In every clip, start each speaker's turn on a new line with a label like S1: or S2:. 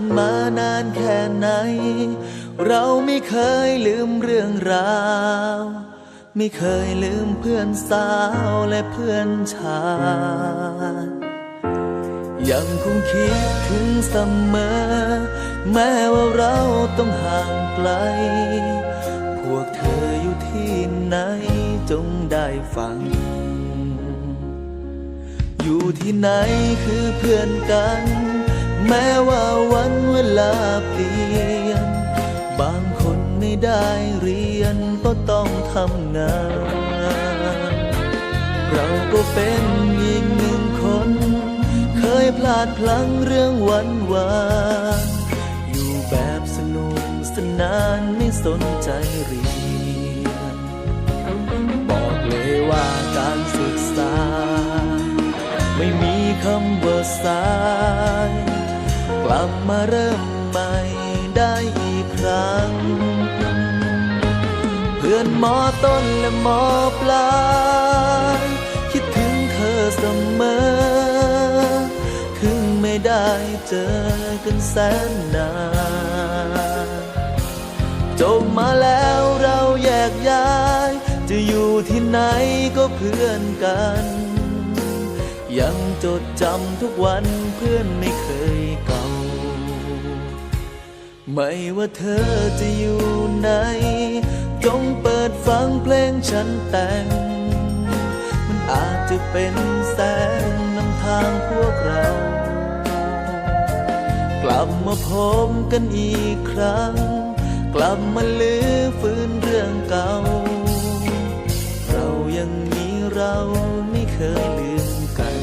S1: านมานานแค่ไหนเราไม่เคยลืมเรื่องราวไม่เคยลืมเพื่อนสาวและเพื่อนชายยังคงคิดถึงเสมอแม้ว่าเราต้องห่างไกลพวกเธออยู่ที่ไหนจงได้ฟังอยู่ที่ไหนคือเพื่อนกันแม้ว่าวันเวลาเปลี่ยนบางคนไม่ได้เรียนก็ต้องทำงานเราก็เป็นอีกหนึ่งคนเคยพลาดพลั้งเรื่องวันวานอยู่แบบสนุกสนานไม่สนใจเรียนบอกเลยว่าการศึกษาไม่มีคำว่าสายกลับมาเริ่มใหม่ได้อีกครั้งเพื่อนมอต้นและมอปลายคิดถึงเธอเสมอถึงไม่ได้เจอกันแสนนานจบมาแล้วเราแยกย้ายจะอยู่ที่ไหนก็เพื่อนกันยังจดจำทุกวันเพื่อนไม่เคยเก่าไม่ว่าเธอจะอยู่ไหนจงเปิดฟังเพลงฉันแต่งมันอาจจะเป็นแสงนำทางพวกเรากลับมาพบกันอีกครั้งกลับมาลื้อฟื้นเรื่องเก่าเรายังมีเราไม่เคยลืมกัน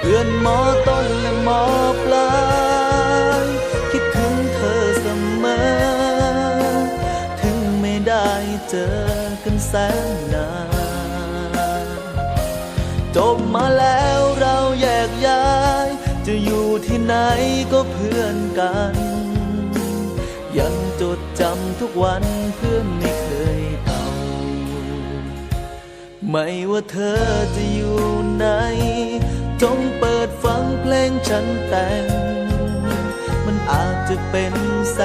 S1: เพื่อนมอต้นและมอปลายคิดถึงเธอเสมอถึงไม่ได้เจอกันแสนนานจบมาแล้วเราแยกย้ายจะอยู่ที่ไหนก็เพื่อนกันยังจดจำทุกวันเพื่อนไม่เคยเก่าไม่ว่าเธอจะอยู่ไหนจงเปิดฟังเพลงฉันแต่งมันอาจจะเป็นแส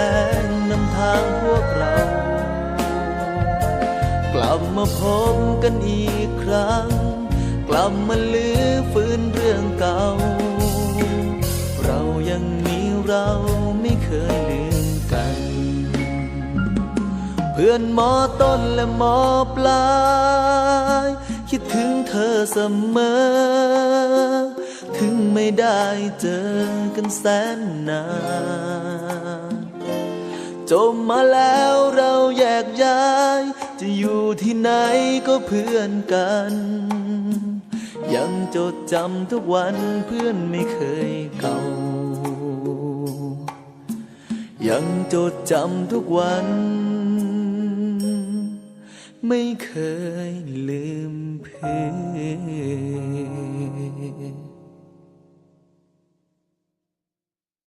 S1: งนำทางพวกเรากลับมาพบกันอีกครั้งกลับมาลื้อฟื้นเรื่องเก่าเรายังมีเราไม่เคยลืมกันเพื่อนมอต้นและมอปลายคิดถึงเธอเสมอถึงไม่ได้เจอกันแสนนานจบมาแล้วเราแยกย้ายจะอยู่ที่ไหนก็เพื่อนกันยังจดจำทุกวันเพื่อนไม่เคยเก่ายังจดจำทุกวันไม่เคยลื